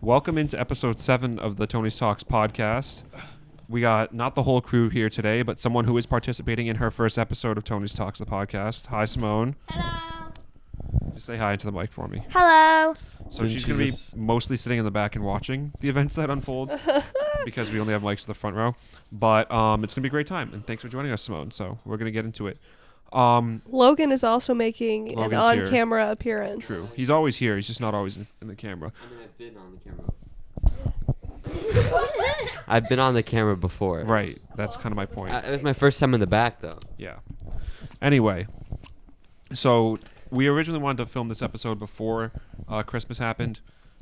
Welcome into episode 7 of the Tony's Talks podcast. We got not the whole crew here today, but someone who is participating in her first episode of Tony's Talks, the podcast. Hi, Simone. Hello. Just say hi into the mic for me. Hello. So she's going to be mostly sitting in the back and watching the events that unfold because we only have mics to the front row. But it's going to be a great time, and thanks for joining us, Simone. So we're going to get into it. Logan is also making Logan's an on-camera appearance. True. He's always here. He's just not always in the camera. I mean, I've been on the camera. I've been on the camera before. Right. That's kind of my point. It was my first time in the back, though. Yeah. Anyway, so we originally wanted to film this episode before Christmas happened.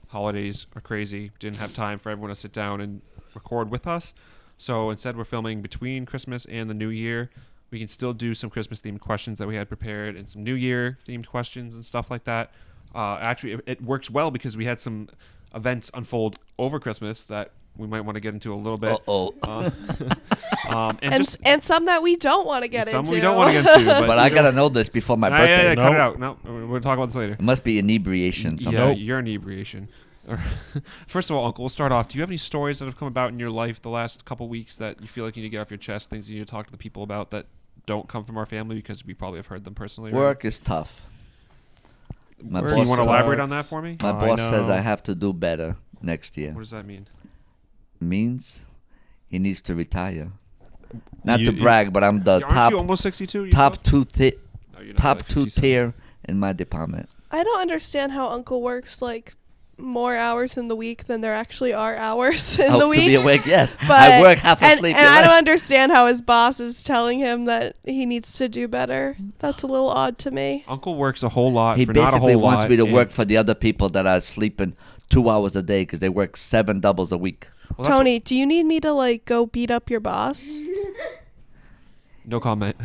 Holidays are crazy. Didn't have time for everyone to sit down and record with us. So instead, we're filming between Christmas and the New Year. We can still do some Christmas-themed questions that we had prepared and some New Year-themed questions and stuff like that. Actually, it works well because we had some events unfold over Christmas that we might want to get into a little bit. And some that we don't want to get into. Some we don't want to get into. But I got to know this before my birthday. Yeah, cut it out. No, we're going to talk about this later. It must be inebriation. Yeah, your inebriation. First of all, Uncle, we'll start off. Do you have any stories that have come about in your life the last couple weeks that you feel like you need to get off your chest, things you need to talk to the people about that don't come from our family because we probably have heard them personally? Work is tough. My Do boss you want to sucks. elaborate on that for me? My boss says I have to do better next year. What does that mean? Means he needs to retire. Not to brag, but I'm the Aren't you almost 62? top No, you're not top like two 57. tier in my department. I don't understand how Uncle works like more hours in the week than there actually are hours in the week. To be awake, yes. But, I work half asleep. And I don't understand how his boss is telling him that he needs to do better. That's a little odd to me. Uncle works a whole lot He for not a basically whole wants lot, me to and- work for the other people that are sleeping 2 hours a day because they work 7 doubles a week. Well, that's Tony, do you need me to go beat up your boss? No comment.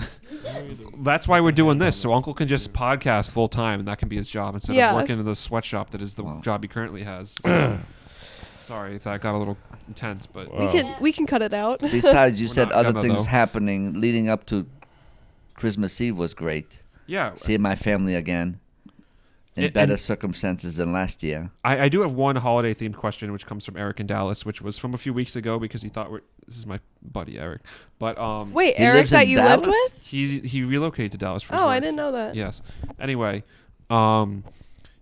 That's why we're doing this, so Uncle can just podcast full time, and that can be his job instead of working in the sweatshop that is the job he currently has. So, sorry if that got a little intense, but We can cut it out. Besides, you We're said not other gonna, things though. happening leading up to Christmas Eve was great. yeah, Seeing my family again in And- better and- circumstances than last year. I do have one holiday themed question, which comes from Eric in Dallas, which was from a few weeks ago because he thought this is my buddy Eric, but Wait, He Eric lives in that you lived Dallas? with? he relocated to Dallas for his Oh, work. I didn't know that. Yes. Anyway,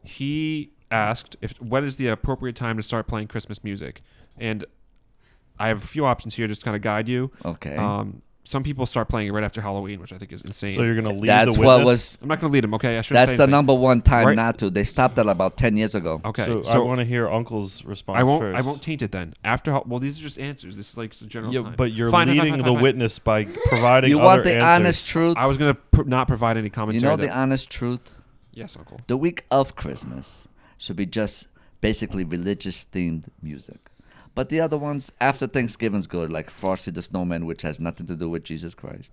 he asked what is the appropriate time to start playing Christmas music, and I have a few options here just to kind of guide you. Okay. Some people start playing it right after Halloween, which I think is insane. So you're gonna lead That's the what witness? was. I'm not going to lead him, okay? I shouldn't That's say the anything. number one time Right. not to. They stopped that about 10 years ago. Okay, So, I want to hear Uncle's response first. I won't taint it then. Well, these are just answers. This is like the general Yeah, time. but you're Fine, leading the fine. witness by providing You other want the answers. honest truth? I was going to not provide any You commentary. know the honest truth? Yes, Uncle. The week of Christmas should be just basically religious themed music. But the other ones after Thanksgiving's good, like Frosty the Snowman, which has nothing to do with Jesus Christ.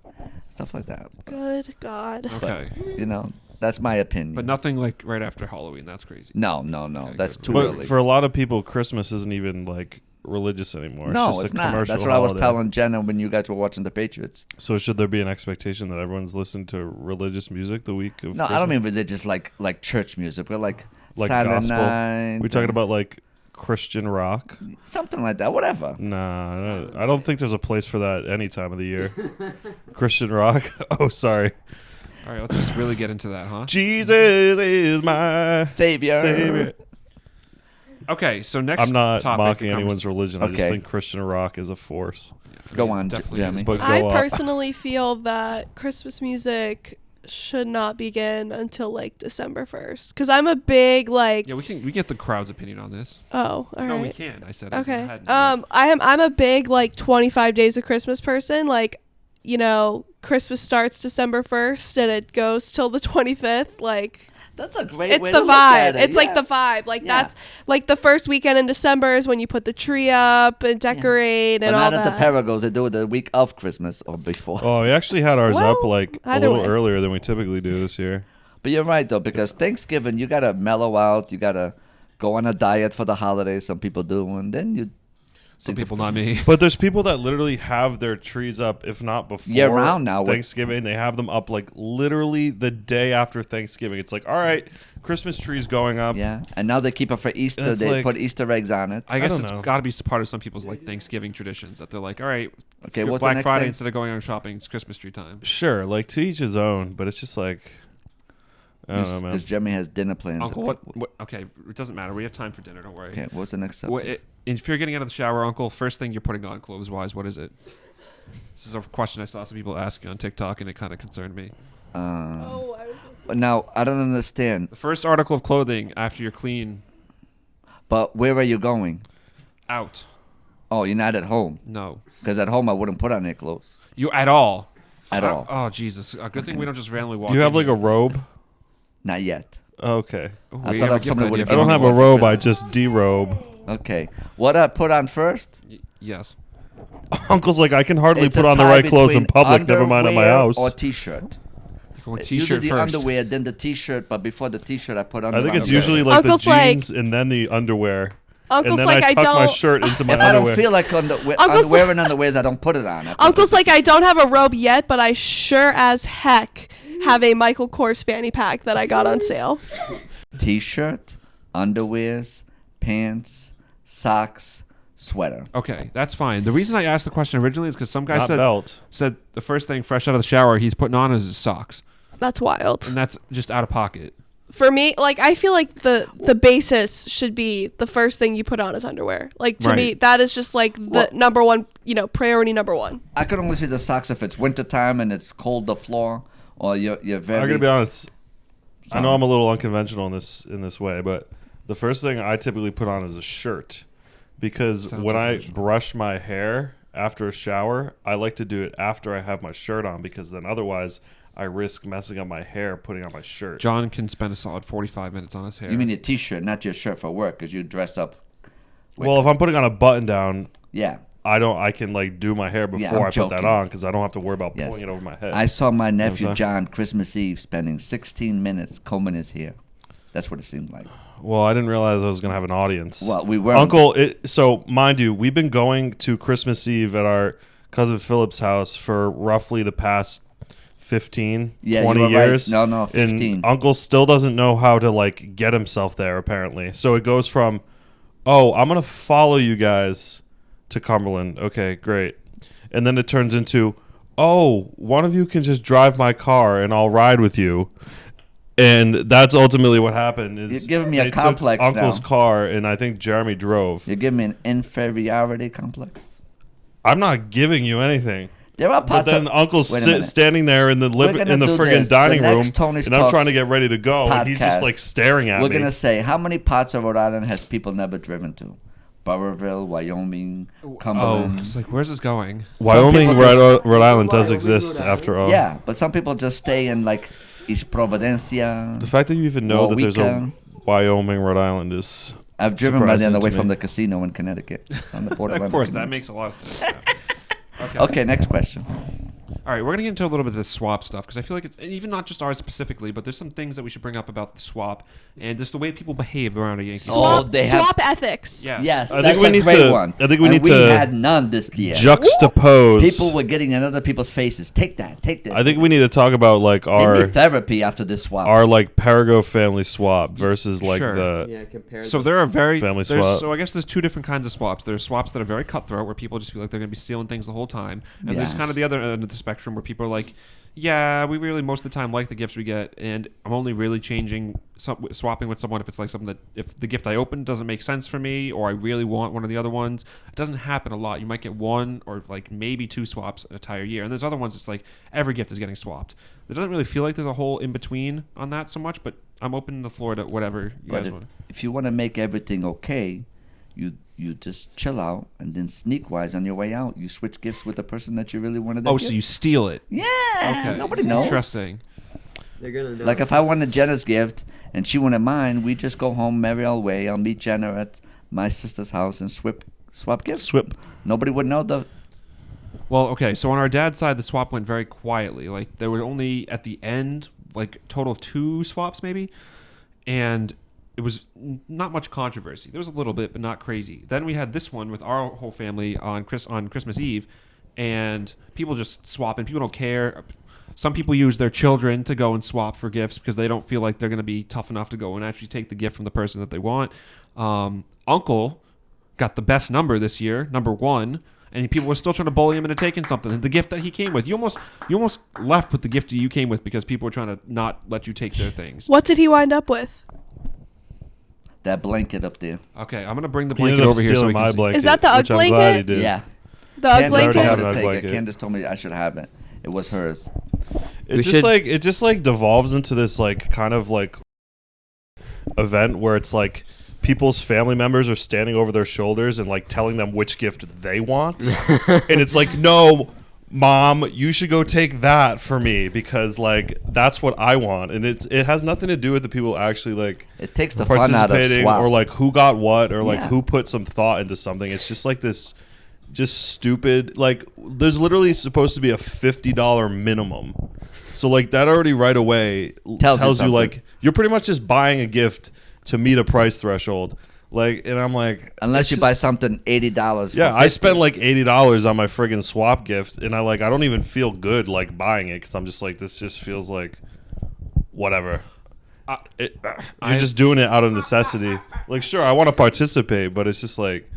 Stuff like that. Good God. Okay. You know, that's my opinion. But nothing like right after Halloween. That's crazy. No. Okay, That's good. too But early. for a lot of people, Christmas isn't even like religious anymore. No, just it's a not. commercial That's what I was holiday. telling Jenna when you guys were watching the Patriots. So should there be an expectation that everyone's listening to religious music the week of No, Christmas? I don't mean religious like church music, but like Silent gospel. Night. We're talking about like Christian rock. something like that. Whatever. Nah, I don't think there's a place for that any time of the year. Christian rock. Oh, sorry. All right, let's just really get into that, huh? Jesus is my Savior. savior. Okay, so next I'm not topic mocking becomes- anyone's religion. I just Okay. think Christian rock is a force. Go on, Definitely Jeremy. is. But go I up. personally feel that Christmas music should not begin until December 1st, because I'm a big Yeah, we get the crowd's opinion on this. all No, we right. can. I said Okay. I hadn't. I'm a big 25 days of Christmas person. Christmas starts December 1st and it goes till the 25th. That's a great It's way the to look at vibe. it. It's like the vibe. That's the first weekend in December is when you put the tree up and decorate But and all not that. at the Paragos. They do it the week of Christmas or before. Oh, we actually had ours up Well, like a either little way. earlier than we typically do this year. But you're right, though, because Thanksgiving, you got to mellow out. You got to go on a diet for the holidays. Some people do. And then you Some people, not me. But there's people that literally have their trees up, if not before Year-round now. Thanksgiving. They have them up like literally the day after Thanksgiving. It's like, all right, Christmas tree's going up. Yeah, and now they keep it for Easter. it's They like- put Easter eggs on it. I guess don't it's know. got to be part of some people's like Thanksgiving traditions that they're like, all right, Okay, what's the Black next Friday thing? instead of going on shopping, it's Christmas tree time. Sure, like to each his own, but it's just like, I don't know, man. Because Jeremy has dinner plans. Uncle, what? Okay, it doesn't matter. We have time for dinner. Don't worry. Okay, what's the next What, subject? if you're getting out of the shower, Uncle, first thing you're putting on clothes-wise, what is it? This is a question I saw some people asking on TikTok, and it kind of concerned me. Oh, I was. But now I don't understand. The first article of clothing after you're clean, But where are you going? out. Oh, you're not at home. No. Because at home I wouldn't put on any clothes You at all. at all. Oh, Jesus. A good thing we don't just randomly walk Do you have in like a here. robe? Not yet. Okay. Ooh, I we thought have a of gift somebody idea with a for I don't you. have a robe. I just derobe. Okay. What I put on first? Yes. Uncle's like, I can hardly It's put a on the tie right clothes in between public. Never mind at my underwear house. Or t-shirt. You go with Usually t-shirt the first. underwear, then the t-shirt. But before the t-shirt, I put on. I think it's underwear. usually like Uncle's the like- jeans and then the underwear. Uncle's and then like, I I tuck my don't. shirt into my If I underwear. don't feel like Uncle's underwear and underwears, I don't put it on. I put Uncle's it- like, I don't have a robe yet, but I sure as heck have a Michael Kors fanny pack that I got on sale. T-shirt, underwears, pants, socks, sweater. Okay, that's fine. The reason I asked the question originally is because some guy Not said belt. the first thing fresh out of the shower he's putting on is his socks, That's wild. and that's just out of pocket. For me, like, I feel like the basis should be the first thing you put on is underwear. Like, to me, Right. that is just like the Well- number one, priority number one. I can only see the socks if it's wintertime and it's cold the floor, or you're very. I'm gonna be honest. I know Sorry. I'm a little unconventional in this way, but the first thing I typically put on is a shirt, because Sounds when I unconventional. brush my hair after a shower, I like to do it after I have my shirt on, because then otherwise I risk messing up my hair putting on my shirt. John can spend a solid 45 minutes on his hair. You mean your T-shirt, not your shirt for work, because you dress up. Well, if I'm putting on a button down, Yeah. I can like do my hair before Yeah, I'm I put that joking. on, because I don't have to worry about Yes. pulling it over my head. I saw my nephew saying? John Christmas Eve spending 16 minutes combing his hair. That's what it seemed like. Well, I didn't realize I was gonna have an audience. Well, we were. Uncle, so mind you, we've been going to Christmas Eve at our cousin Philip's house for roughly the past 15, Yeah, 20 you were years. right. No, 15. And Uncle still doesn't know how to like get himself there, apparently. So it goes from, oh, I'm going to follow you guys to Cumberland. Okay, great. And then it turns into, oh, one of you can just drive my car and I'll ride with you. And that's ultimately what happened. Is You're giving me a they took complex Uncle's now. car, and I think Jeremy drove. You're giving me an inferiority complex. I'm not giving you anything. There are But parts then of Uncle's Wait a minute. standing there in the We're gonna do friggin' this. The dining room, next Tony's and I'm Talks trying to get ready to go, and he's just podcast. like staring at We're me. gonna say how many parts of Rhode Island has people never driven to? Burrillville, Wyoming, Oh, Cumberland. it's like, where's this going? Wyoming, people just- Rhode Island does Wyoming, exist Rhode Island. after all. Yeah, but some people just stay in like East Providencia. The fact that you even know that there's a Waukesha. Wyoming, Rhode Island is. I've driven by the surprising other way to from me. the casino in Connecticut. It's on the borderline. Of course, that makes a lot of sense. Yeah. Okay. Okay, next question. All right, we're gonna get into a little bit of this swap stuff because I feel like it's and even not just ours specifically, but there's some things that we should bring up about the swap and just the way people behave around a Yankee. Oh, Swap, they have- swap ethics. Yeah. Yes, I think that's we a need great to- one. I think we And need we to had none this year. Juxtapose. People were getting in other people's faces. Take that. Take this. I think we need to talk about like They our need therapy after this swap. like Perigo family swap versus like Sure. the Yeah, compared. So there are Family swap. So I guess there's two different kinds of swaps. There's swaps that are very cutthroat, where people just feel like they're going to be stealing things the whole time, and there's Yes. kind of the other end of the spectrum where people are like, yeah, we really most of the time like the gifts we get, and I'm only really swapping with someone if it's like something that if the gift I open doesn't make sense for me, or I really want one of the other ones. It doesn't happen a lot. You might get one or like maybe two swaps an entire year, and there's other ones it's like every gift is getting swapped. It doesn't really feel like there's a whole in between on that so much, but I'm open the floor to whatever you but guys if, want. if you want to make everything okay, you just chill out and then sneak wise on your way out, you switch gifts with the person that you really wanted. Oh, so you steal it? Yeah. Okay. Nobody knows. Interesting. They're gonna know. Like if I wanted Jenna's gift and she wanted mine, we just go home merry all way. I'll meet Jenna at my sister's house and swap gifts. swip. Nobody would know the. Well, okay. So on our dad's side, the swap went very quietly. Like there were only at the end, like total of 2 swaps maybe, and it was not much controversy. There was a little bit, but not crazy. Then we had this one with our whole family on Christmas Eve, and people just swapping. People don't care. Some people use their children to go and swap for gifts because they don't feel like they're going to be tough enough to go and actually take the gift from the person that they want. Uncle got the best number this year, number 1, and people were still trying to bully him into taking something. And the gift that he came with, you almost left with the gift that you came with because people were trying to not let you take their things. What did he wind up with? That blanket up there. Okay, I'm gonna bring the He ended blanket up over here so stealing we can my see. blanket. Is that the which Ugg I'm glad he blanket? did. Yeah. The Ugg Candace blanket? told me Ugg to take blanket. it. Candace told me I should have it. It was hers. It just like devolves into this like kind of like event where it's like people's family members are standing over their shoulders and like telling them which gift they want. And it's like, no, Mom, you should go take that for me because like that's what I want. And it has nothing to do with the people actually like It takes the fun out of participating swap. or like who got what or like Yeah. who put some thought into something. It's just like this just stupid like there's literally supposed to be a $50 minimum. So like that already right away Tells you tells you something. like you're pretty much just buying a gift to meet a price threshold. Like, and I'm like, Unless it's you buy just- something $80. Yeah, for I 50. spent like $80 on my friggin' swap gift, and I don't even feel good like buying it because I'm just like, this just feels like whatever. You're just doing it out of necessity. Like, sure, I want to participate, but it's just like,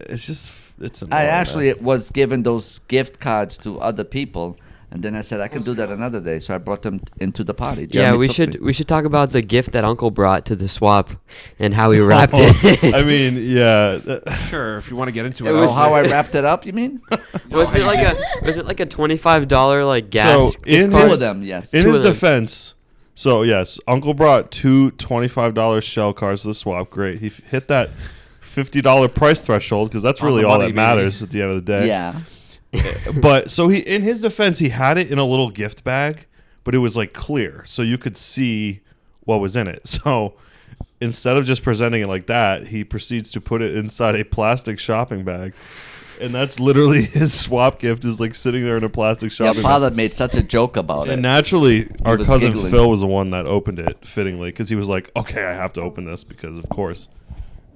it's annoying. I actually man. was given those gift cards to other people, and then I said I can do that another day. So I brought them into the party. Yeah, Jeremy we took should me. we should talk about the gift that Uncle brought to the swap and how he wrapped it. I mean, yeah. Sure, if you want to get into It it. Oh, was- how I wrapped it up? You mean? was it like a $25 like gas? So, in gift Two card? of them, yes. In Two his of them. defense, so yes, Uncle brought two $25 shell cards to the swap. Great. He hit that $50 price threshold because that's On really the all money, that matters at the end of the day. Yeah. But so he, in his defense, he had it in a little gift bag, but it was like clear, so you could see what was in it. So instead of just presenting it like that, he proceeds to put it inside a plastic shopping bag. And that's literally his swap gift is like sitting there in a plastic Your shopping bag. father made such a joke about And it. naturally, our was cousin giggling. Phil was the one that opened it fittingly because he was like, "Okay, I have to open this because of course."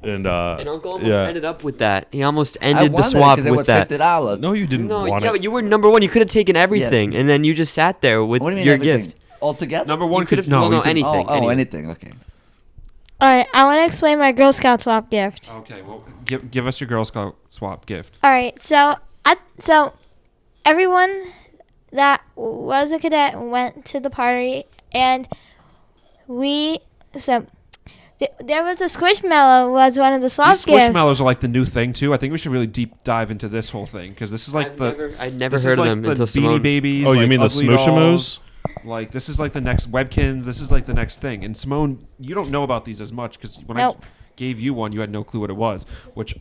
And And Uncle almost yeah. ended up with that. He almost I ended the wanted swap it because it with was that. $50. No, you didn't No, want yeah, it. but you were number one. You could have taken everything, and then you just sat there with What do you mean your everything? gift. Altogether? Number one You could've- no, well, no, you could- anything. Oh, anyway. anything. Okay. All right, I want to explain my Girl Scout swap gift. Okay, well, give us your Girl Scout swap gift. All right, so everyone that was a cadet went to the party, and there was a Squishmallow was one of the swap These gifts. Squishmallows are like the new thing too. I think we should really deep dive into this whole thing because this is like I'd never this heard is of like them the until Beanie Simone. Babies. Oh, you like mean the Ugly Smooshamoos? Dolls. Like this is like the next Webkins. This is like the next thing. And Simone, you don't know about these as much because when Nope. I gave you one, you had no clue what it was. Which,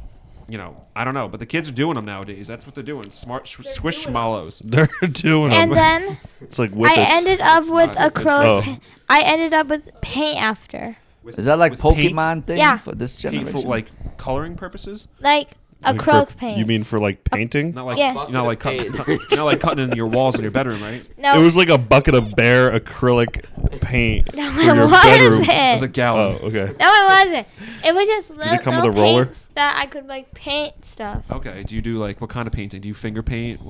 I don't know. But the kids are doing them nowadays. That's what they're doing. Smart Squishmallows. They're doing And it. then It's like I whippets. ended up It's with not a good. crow's. Oh. I ended up with paint after, Is that like With paint? Pokemon thing Yeah. for this Paint generation? for like coloring purposes. like a Like crow for- paint. You mean for like painting? Not like Yeah. like cutting, not like cutting in your walls in your bedroom, right? no, It was like a bucket of bare acrylic paint no, for it your wasn't. bedroom. It was a Oh, gallon. okay. No, it wasn't. It was just little, it come with little a roller? paints that I could like paint stuff. Okay. Do you do like what kind of painting? Do you finger paint?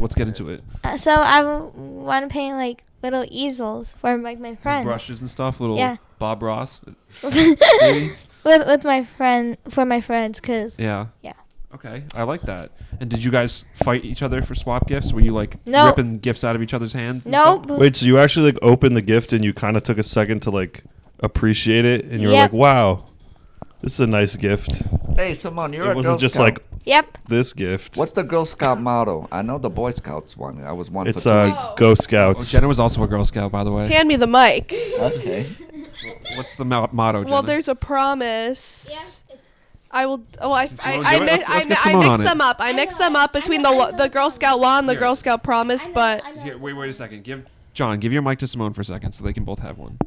Let's get into it. So I want to paint like little easels for like my With friends. brushes and stuff. Little Yeah. Bob Ross. Maybe? with my friend for my friends, cause Yeah. Yeah. Okay, I like that. And did you guys fight each other for swap gifts? Were you like No. ripping gifts out of each other's hands? and nope. stuff? Wait, so you actually like opened the gift and you kind of took a second to like appreciate it and you were Yep. like, "Wow, this is a nice gift." Hey, Simone, you're It a wasn't Girl just Scout. like Yep. this gift. What's the Girl Scout motto? I know the Boy Scouts one. I was one It's for 2 weeks. Go Oh, Scouts. Jenna was also a Girl Scout, by the way. Hand me the mic. Okay. What's the motto, Jenna? Well, there's a promise. I will. Oh, I Simone, I give it- let's get I Simone mixed on it. them up. I mixed them up between the Girl Scout law and the Here. Girl Scout promise, but Here, wait a second. Give your mic to Simone for a second, so they can both have one.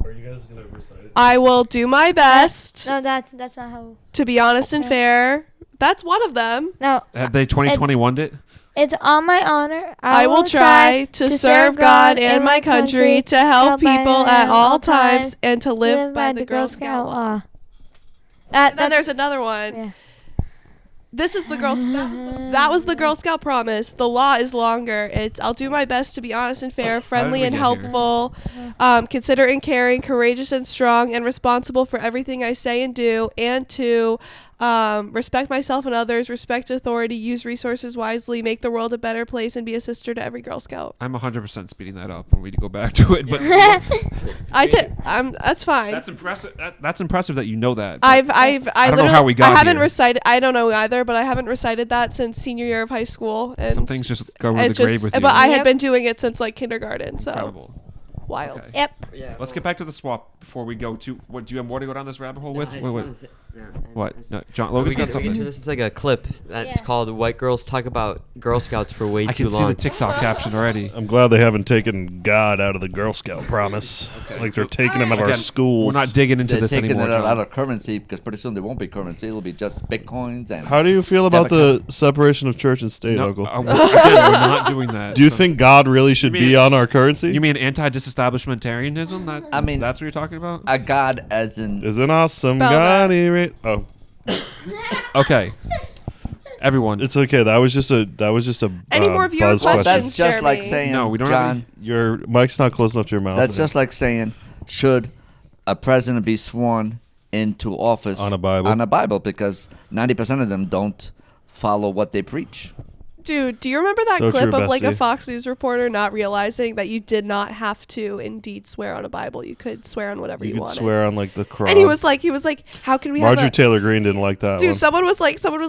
Are you guys gonna recite it? I will do my best No, that's not how. to be honest and fair. That's one of them. No, Have they 2021'd it? It's on my honor. I will try to serve God and my country, to help people at all times, and to live by the Girl Scout law. And then there's another one. Yeah. This is the Girl that was the Girl Scout promise. The law is longer. It's I'll do my best to be honest and fair, friendly and helpful, considerate and caring, courageous and strong, and responsible for everything I say and do, and to respect myself and others, respect authority, use resources wisely, make the world a better place, and be a sister to every Girl Scout. I'm 100% speeding that up when we go back to it. But that's fine. That's impressive. That's impressive that you know that. I don't know how we got I haven't here. recited. I don't know either, but I haven't recited that since senior year of high school. And Some things just go over the grave with you. But I had Yep. been doing it since like kindergarten. So Incredible. wild. Okay. Yep. Yeah. Let's get back to the swap before we go to. What do you have more to go down this rabbit hole with? Wait. What? No, John. Logan's got We something. can listen to like a clip that's Yeah. called "White Girls Talk About Girl Scouts for Way I Too can see Long." the TikTok caption already. I'm glad they haven't taken God out of the Girl Scout promise. Okay. Like they're taking him out of our Again, schools. We're not digging into They're this taking anymore, it out John. of currency because pretty soon there won't be currency. It'll be just bitcoins and. How do you feel about the separation of church and state, No, Uncle? again, we're not doing that. Do you So- think God really should You be mean- on our currency? You mean anti-disestablishmentarianism? That I mean- that's what you're talking about. A God as in. Is an awesome Spell God? that. Oh, Okay, everyone. it's okay. That was just a Any more viewer buzz questions? That's just Jeremy. like saying, No, we don't have John. Your mic's not close enough to your mouth. That's just like saying, should a president be sworn into office On a Bible. On a Bible, because 90% of them don't follow what they preach. Dude, do you remember that So clip true, of like a Bessie. Fox News reporter not realizing that you did not have to indeed swear on a Bible? You could swear on whatever you, you could wanted. swear on like the Quran. And he was like, how can we Marjorie have a Taylor Greene didn't like that dude? one. Someone was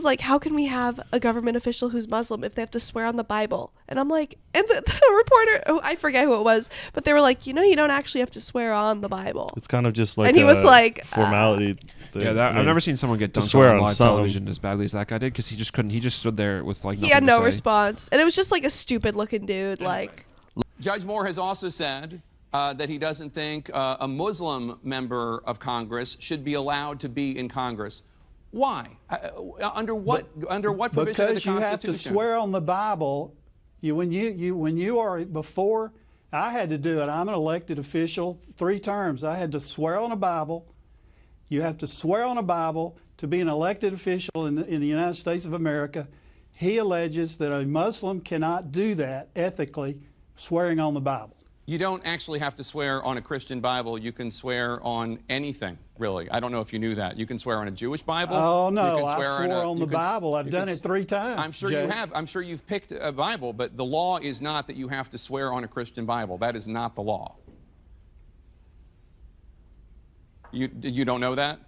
like, how can we have a government official who's Muslim if they have to swear on the Bible? And I'm like, and the reporter, I forget who it was, but they were like, you don't actually have to swear on the Bible. It's kind of just like And he was like, formality. thing. Yeah, I mean, I've never seen someone get to dunked swear on on live something. television as badly as that guy did because he just couldn't. He just stood there with like he nothing had no to say. response, and it was just like a stupid looking dude. Like, Judge Moore has also said that he doesn't think a Muslim member of Congress should be allowed to be in Congress. Why? Under what provision of the Because you Constitution? have to swear on the Bible. When you are before, I had to do it. I'm an elected official, 3 terms. I had to swear on a Bible. You have to swear on a Bible to be an elected official in the United States of America. He alleges that a Muslim cannot do that ethically, swearing on the Bible. You don't actually have to swear on a Christian Bible. You can swear on anything, really. I don't know if you knew that. You can swear on a Jewish Bible. Oh, no, You can I swear swore on you the can s- Bible. I've you done can it s- 3 times. I'm sure Jay. you have. I'm sure you've picked a Bible, but the law is not that you have to swear on a Christian Bible. That is not the law. You don't know that?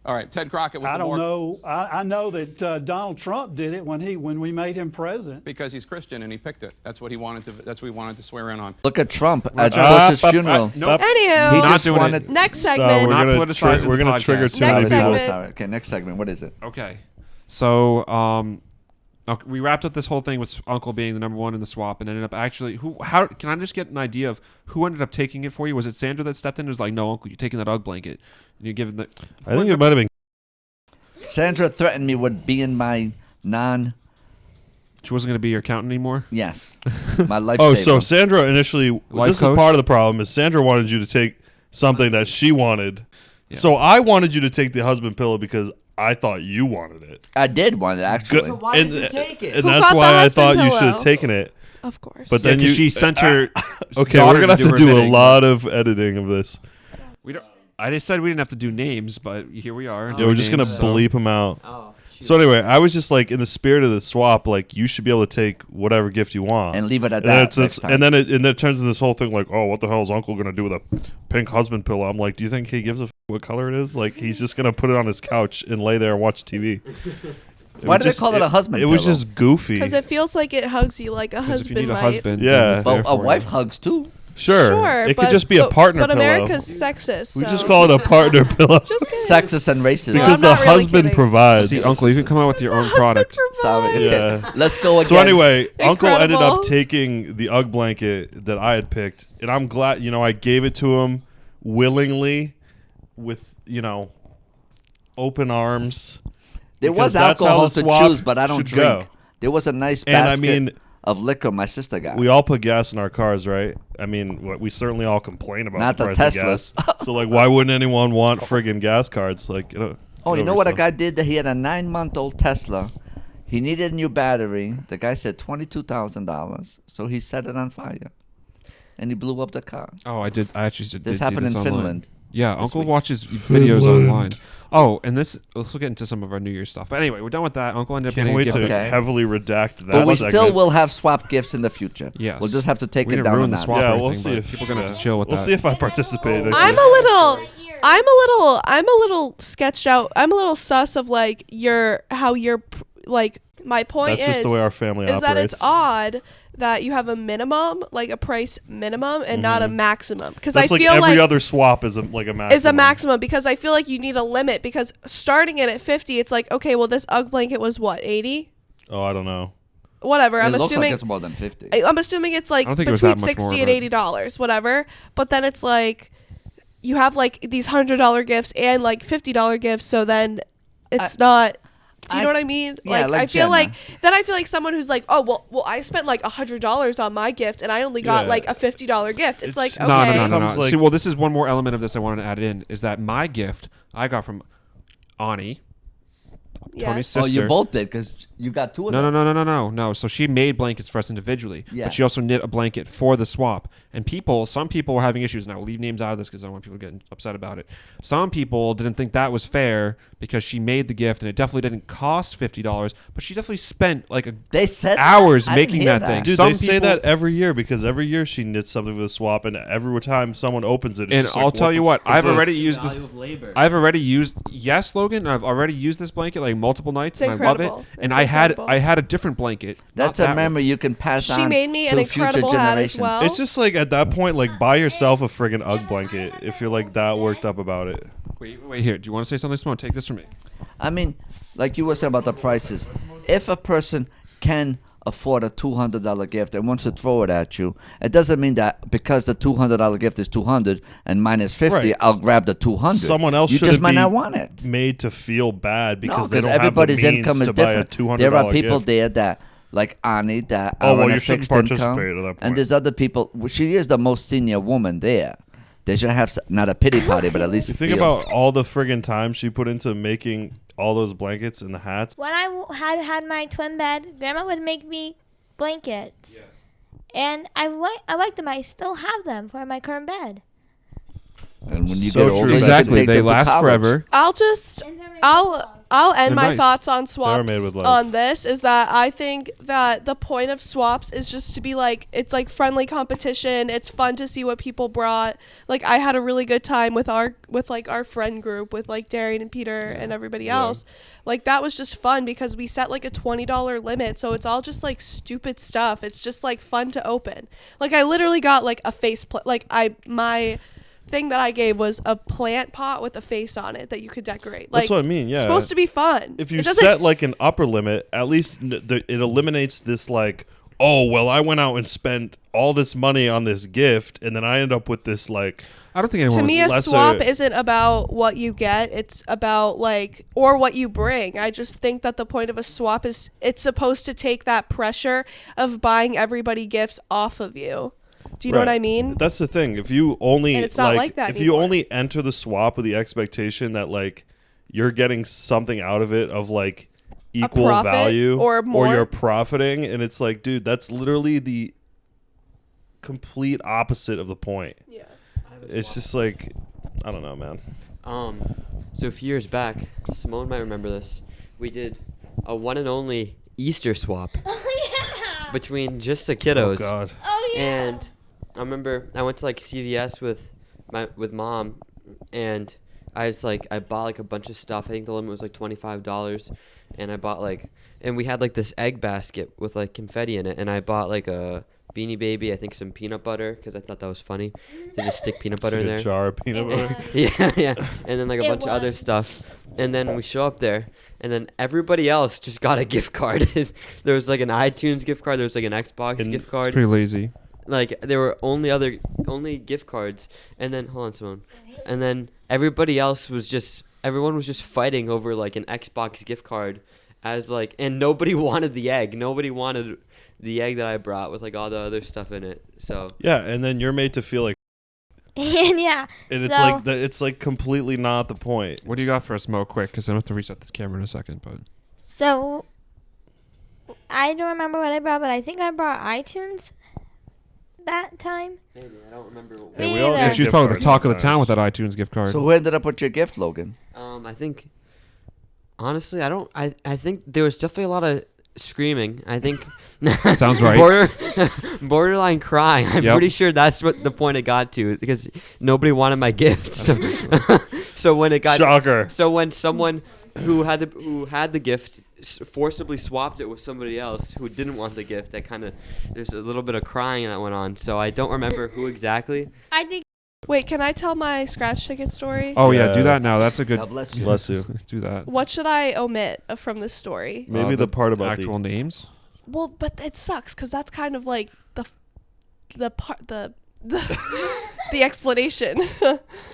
All right, Ted Crockett with I the don't more, know. I know that Donald Trump did it when we made him president. because he's Christian and he picked it. That's what he wanted to. That's what he wanted to swear in on. Look at Trump at Not- Bush's funeral. Nope. anywho, He Not just doing wanted. it. next Stop, segment. we're Not gonna politicizing we're the gonna podcast. trigger too Next many people. segment. Sorry. Okay, next segment. What is it? Okay. So, okay, we wrapped up this whole thing with Uncle being the number one in the swap, and ended up actually how can I just get an idea of who ended up taking it for you? Was it Sandra that stepped in and was like, "No, Uncle, you're taking that UGG blanket," and you give the? I think it might have been. Sandra threatened me with being my She wasn't going to be your accountant anymore. yes, my life. Oh, so Sandra initially. Life This coach? is part of the problem. Is Sandra wanted you to take something that she wanted. Yeah. So I wanted you to take the husband pillow because I thought you wanted it. I did want it actually. So why did you take it? And Who that's got the why I husband thought you should pillow? have taken it. Of course. But Yeah, then 'cause you she sent her. Okay, daughter we're gonna have to her do a bidding. lot of editing of this. We don't. I just said we didn't have to do names, but here we are. Yeah, doing we're just gonna names, so- bleep them out. Oh, shoot. So anyway, I was just like, in the spirit of the swap, like you should be able to take whatever gift you want and leave it at And that. it's this- next time. and then it turns into this whole thing like, oh, what the hell is Uncle gonna do with a pink husband pillow? I'm like, do you think he gives a what color it is? Like he's just gonna put it on his couch and lay there and watch TV. Why do they call it a husband It was pillow? just goofy. Because it feels like it hugs you like a 'Cause if you husband need a might. husband, Yeah. then it's Well, there a for wife you. hugs too. Sure, it could just be a partner but pillow. America's sexist. We so. just call it a partner pillow Just kidding. Sexist and racist. No, because I'm the not really husband kidding. provides. See, Uncle, you can come out with your own Husband product. Sorry. provides. Yeah. Let's go again. So anyway, Uncle ended up Incredible. taking the UGG blanket that I had picked, and I'm glad. I gave it to him willingly, with open arms. there was because that's how alcohol the to swap choose, but I don't should drink. go. There was a nice And I basket mean, of liquor my sister got. we all put gas in our cars, right? I mean, we certainly all complain about Not the the price of Teslas. gas. So, like, why wouldn't anyone want friggin' gas cards? Like, Oh, you know what a guy did? That he had a 9-month-old Tesla. He needed a new battery. The guy said $22,000, so he set it on fire, and he blew up the car. Oh, I did. I actually did This see happened this in online. Finland. Yeah, this Uncle week. watches videos online. Oh, and this. Let's get into some of our New Year's stuff. But anyway, we're done with that. Uncle ended up Can't getting a wait gift. to Okay. heavily redact that. But we segment. still will have swap gifts in the future. Yes. We'll just have to take We it didn't down a ruin the notch. swap Yeah, or we'll anything, see but if people are gonna have to chill with We'll that. see if I participate. I'm a little sketched out. I'm a little sus of like how you're like. My point That's just the way our family is that operates. it's odd that you have a minimum, like a price minimum, and not a maximum. Because I That's like feel every like other swap is a maximum. is a maximum because I feel like you need a limit because starting it at 50, it's like, okay, well, this UGG blanket was what, 80? Oh, I don't know. Whatever. It I'm looks assuming like it's more than 50. I'm assuming it's like I don't think it was between that much more, 60 and but- $80, whatever. But then it's like you have like these $100 gifts and like $50 gifts, so then it's not. Do you know what I mean? Yeah, like I feel Jenna. like someone who's like, oh well, I spent like $100 on my gift and I only got Yeah. like a $50 gift. It's like, okay, No. Becomes like- See, well, this is one more element of this I wanted to add in is that my gift I got from Ani, yeah. Tony's Oh, sister. you both did because you got two of them. No. So she made blankets for us individually, Yeah. but she also knit a blanket for the swap. And some people were having issues. Now, we'll leave names out of this because I don't want people getting upset about it. Some people didn't think that was fair because she made the gift, and it definitely didn't cost $50, but she definitely spent like They said hours that? I didn't making hear that thing. Dude, Some they say people- that every year because every year she knits something for the swap, and every time someone opens it, it's And just I'll like, tell you the what, f- I've is already this? used this. Value of labor. I've already used Logan. I've already used this blanket like multiple nights, It's and I love incredible. it. And It's incredible. I had a different blanket. That's not a that one. memory you can pass She on made me to an future incredible hat as generations. well. It's just like at that point, like buy yourself a friggin' UGG blanket if you're like that worked up about it. Wait here. Do you want to say something, Simone? Take this from me. I mean, like you were saying about the prices. If a person can afford a $200 gift and wants to throw it at you, it doesn't mean that because the $200 gift is $200 and mine is $50, Right. I'll grab the $200. Someone else you shouldn't just might be not want it. made to feel bad because No, they don't everybody's have the means income is to buy a different. $200 There are people gift. there that, like Ani, that Oh, are well, on a you shouldn't fixed income. participate at that point. And there's other people. She is the most senior woman there. They should have not a pity party, but at least You think feel. about all the friggin' time she put into making all those blankets and the hats. When I had my twin bed, Grandma would make me blankets. Yes. And I like them. I still have them for my current bed. And when you So get older, true. you can Exactly. take They them to last college. forever. I'll end They're my nice. thoughts on They are swaps made with love. on this is that I think that the point of swaps is just to be like it's like friendly competition. It's fun to see what people brought. Like I had a really good time with our friend group with like Darian and Peter and everybody else. Like that was just fun because we set like a $20 limit, so it's all just like stupid stuff. It's just like fun to open. Like I literally got like a face my thing that I gave was a plant pot with a face on it that you could decorate. Like, That's what I mean. Yeah, it's supposed to be fun. If you It doesn't- set like an upper limit, at least it eliminates this like, oh well, I went out and spent all this money on this gift, and then I end up with this like. I don't think anyone. to me, a lesser- swap isn't about what you get. It's about like, or what you bring. I just think that the point of a swap is it's supposed to take that pressure of buying everybody gifts off of you. Do you know what Right. I mean? That's the thing. If you only And it's not like that if you anymore. only enter the swap with the expectation that like you're getting something out of it of like equal profit value or more. you're profiting, and it's like, dude, that's literally the complete opposite of the point. Yeah. It's just like, I don't know, man. So a few years back, Simone might remember this. We did a one and only Easter swap Oh yeah. between just the Oh kiddos. God. Oh yeah. And I remember I went to like CVS with mom, and I bought like a bunch of stuff. I think the limit was like $25, and I bought and we had like this egg basket with like confetti in it, and I bought like a Beanie Baby, I think some peanut butter because I thought that was funny to just stick peanut butter in Just there. a jar of peanut butter. Yeah, and then like a It bunch of other was. stuff. And then we show up there, and then everybody else just got a gift card. There was like an iTunes gift card. There was like an Xbox And gift It's card. pretty lazy. Like there were only gift cards. And then hold on, Simone. And then everyone was just fighting over like an Xbox gift card. as like, and nobody wanted the egg. Nobody wanted the egg that I brought with like all the other stuff in it. So Yeah, and then you're made to feel like, And yeah. and it's So- like it's like completely not the point. What do you got for us, Mo? Quick, because I have to reset this camera in a second. But So I don't remember what I brought, but I think I brought iTunes that time. maybe I don't remember. Yeah, Me we all neither. get yeah, she's gift probably the cards talk of the town sometimes. with that iTunes gift card. So who ended up with your gift, Logan? I think honestly, I don't. I think there was definitely a lot of screaming. I think Sounds right. Borderline crying. I'm Yep. pretty sure that's what the point it got to because nobody wanted my gift. So, so when it got Shocker. so when someone who had the gift forcibly swapped it with somebody else who didn't want the gift, that kind of there's a little bit of crying that went on. So I don't remember who exactly. I think Wait, can I tell my scratch ticket story? Oh yeah, Yeah. do that now. That's a good. God bless you. Bless you. Let's do that. What should I omit from this story? Maybe the part about actual names. Well, but it sucks because that's kind of like the part the explanation.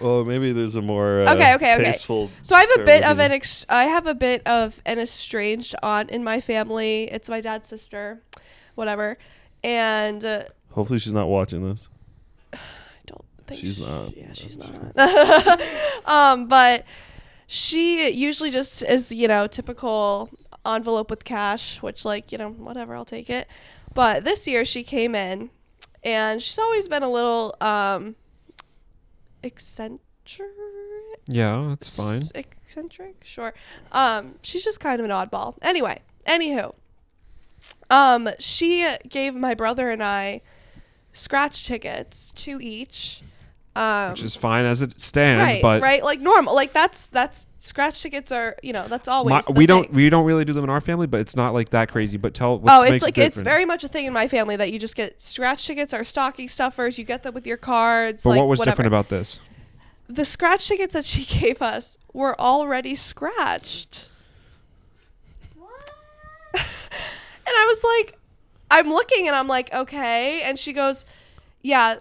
Oh, maybe there's a more Okay. tasteful. So I have a bit of parody. I have a bit of an estranged aunt in my family. It's my dad's sister, whatever, and Hopefully she's not watching this. I don't think She's not. Yeah, she's not. But she usually just is, typical envelope with cash, which whatever, I'll take it. But this year she came in, and she's always been a little eccentric. Yeah, that's fine. Eccentric, sure. She's just kind of an oddball. Anyway, anywho, she gave my brother and I scratch tickets, 2 each. Which is fine as it stands, but like normal, like that's scratch tickets are, that's always the we don't thing. really do them in our family, but it's not like that crazy. But what makes it it's different? very much a thing in my family that you just get scratch tickets or stocking stuffers. You get them with your cards. But like, what was whatever. different about this? The scratch tickets that she gave us were already scratched. And I was like, I'm looking and I'm like, okay. And she goes, yeah,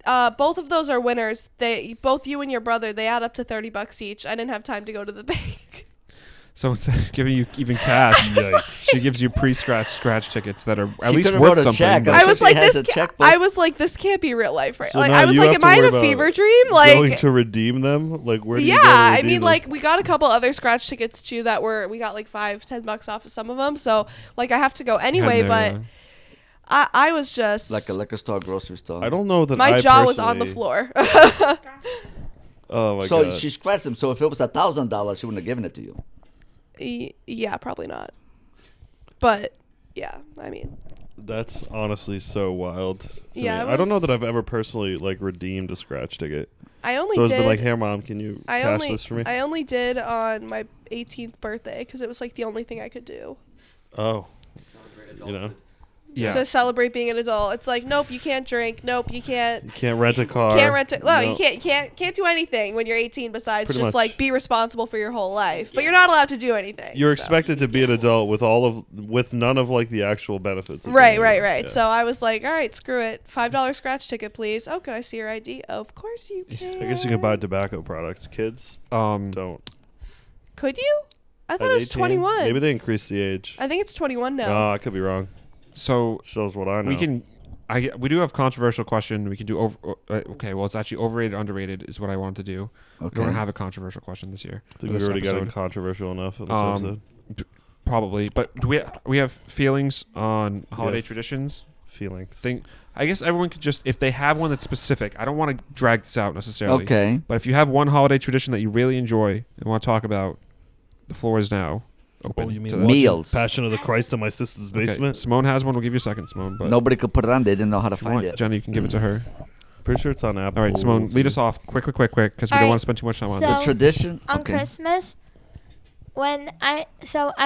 both of those are winners. Both you and your brother, they add up to $30 each. I didn't have time to go to the bank. So instead of giving you even cash, Yikes. she gives you scratch tickets that are at She least could've worth wrote a something. check. but- I was She like, has this. a checkbook. I was like, this can't be real life, right? So Like, now I was you like, have am to I in worry a about fever dream? Going Like, to redeem them? Like where do you yeah, go to I redeem mean, them? like, we got a couple other scratch tickets too we got like $5-10 off of some of them. So like, I have to go anyway. Heading But there, I was just Like a liquor store, grocery store. I don't know that my I jaw was on the personally- floor. Oh my So god. she scratched him. So if it was $1,000, she wouldn't have given it to you. Yeah, probably not. But yeah, I mean, That's honestly so wild. to Yeah, me. it I don't know was- that I've ever personally like redeemed a scratch ticket. I only So it's did. been like, here, mom, can you cash this for me? I only did on my 18th birthday because it was like the only thing I could do Oh, you know, yeah. to celebrate being an adult. It's like, nope, you can't drink. Nope, you can't. you can't rent a car. Can't rent it. No, you No. can't do anything when you're 18 besides Pretty just much. like be responsible for your whole life. But you're not allowed to do anything. You're so. expected to be an adult with none of like the actual benefits. of Right. being an adult. Yeah. So I was like, all right, screw it. $5 scratch ticket, please. Oh, can I see your ID? Of course you can. I guess you can buy tobacco products. Kids don't. Could you? I thought At it was 18? 21. Maybe they increased the age. I think it's 21 now. Oh, I could be wrong. So Shows what I know. we do have controversial question. We can do okay. Well, it's actually overrated, underrated is what I wanted to do. We Okay. don't have a controversial question this year. I think or we this already got it episode. controversial enough in this episode. Probably, but do we have feelings on holiday have traditions? Feelings. I guess everyone could just, if they have one that's specific. I don't want to drag this out necessarily. Okay. But if you have one holiday tradition that you really enjoy and want to talk about, the floor is now open. Oh, you mean to watching that. Meals. Passion of the Christ in my sister's Okay, basement? Simone has one. We'll give you a second, Simone. But Nobody could put it on. They didn't know how to if you find want, it. Jenna, you can give it to her. Pretty sure it's on Apple. All right, Simone, lead us off. Quick, because we don't All right. want to spend too much time on So- this. The tradition. on Okay. Christmas, when I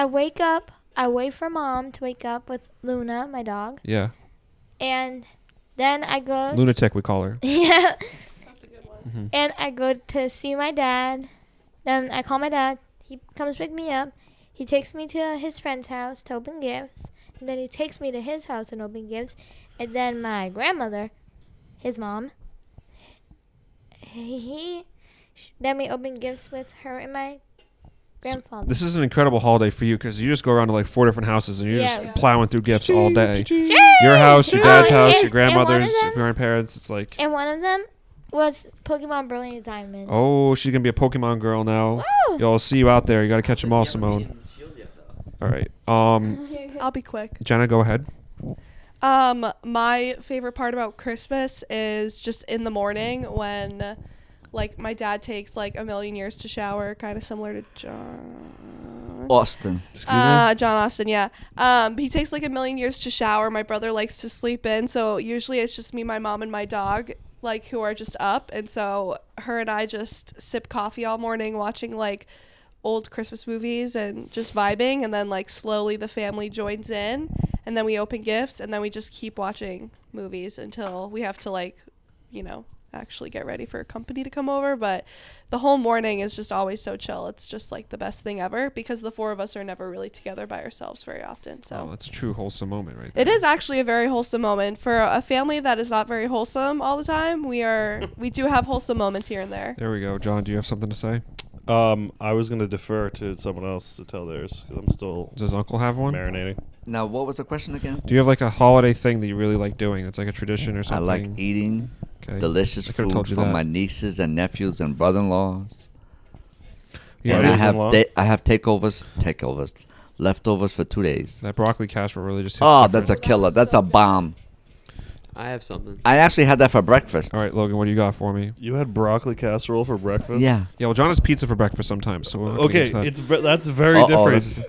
wake up, I wait for Mom to wake up with Luna, my dog, Yeah. and then I go. Lunatic, we call her. Yeah. Mm-hmm. And I go to see my dad. Then I call my dad. He comes pick me up. He takes me to his friend's house to open gifts. And then he takes me to his house and open gifts. And then my grandmother, his mom, then we open gifts with her and my grandfather. This is an incredible holiday for you because you just go around to like 4 different houses and you're Yeah. just plowing through gifts all day. Yay! Your house, your dad's Oh, house, and- your grandmother's, and one of your them- grandparents. It's like, And one of them was Pokemon Brilliant Diamond. oh, she's gonna be a Pokemon girl now. Woo! Yo, I'll see you out there. You gotta catch them all, Simone. All right. I'll be quick. Jenna, go ahead. My favorite part about Christmas is just in the morning when, like, my dad takes like a million years to shower, kind of similar to John. Austin. Excuse me. John Austin, yeah. He takes like a million years to shower. My brother likes to sleep in, so usually it's just me, my mom, and my dog, like, who are just up. And so her and I just sip coffee all morning, watching like old Christmas movies and just vibing. And then like slowly the family joins in, and then we open gifts, and then we just keep watching movies until we have to, like, you know, actually get ready for company to come over. But the whole morning is just always so chill. It's just like the best thing ever because the four of us are never really together by ourselves very often. So Oh, that's a true wholesome moment right there. it is actually a very wholesome moment for a family that is not very wholesome all the time. We do have wholesome moments here and there. There we go. John, do you have something to say? I was gonna defer to someone else to tell theirs because I'm still Does Uncle have one? marinating. Now, what was the question again? Do you have like a holiday thing that you really like doing? It's like a tradition or I something. like eating Okay. delicious I could've food told you from that. my nieces and nephews and brother-in-laws. Yeah, and I Brothers-in-law? have I have takeovers, leftovers for 2 days. that broccoli casserole really just hits Oh, different. that's a killer. That's a bomb. I have something. I actually had that for breakfast. All right, Logan, what do you got for me? You had broccoli casserole for breakfast? Yeah. Yeah, well, John has pizza for breakfast sometimes, so we'll have to Okay, get to that. that's very Uh-oh, different.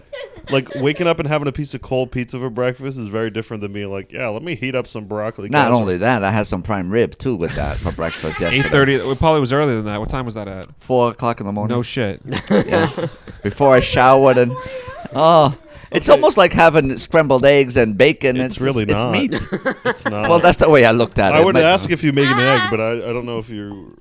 Like waking up and having a piece of cold pizza for breakfast is very different than being like, yeah, let me heat up some broccoli. Not casserole. only that, I had some prime rib too with that for breakfast yesterday. 8:30. It probably was earlier than that. What time was that at? 4 o'clock in the morning. No shit. Yeah. Before I showered and it's Okay. almost like having scrambled eggs and bacon. It's really it's not. meat. It's not. Well, that's the way I looked at it. I would But- ask if you make an egg, but I don't know if you're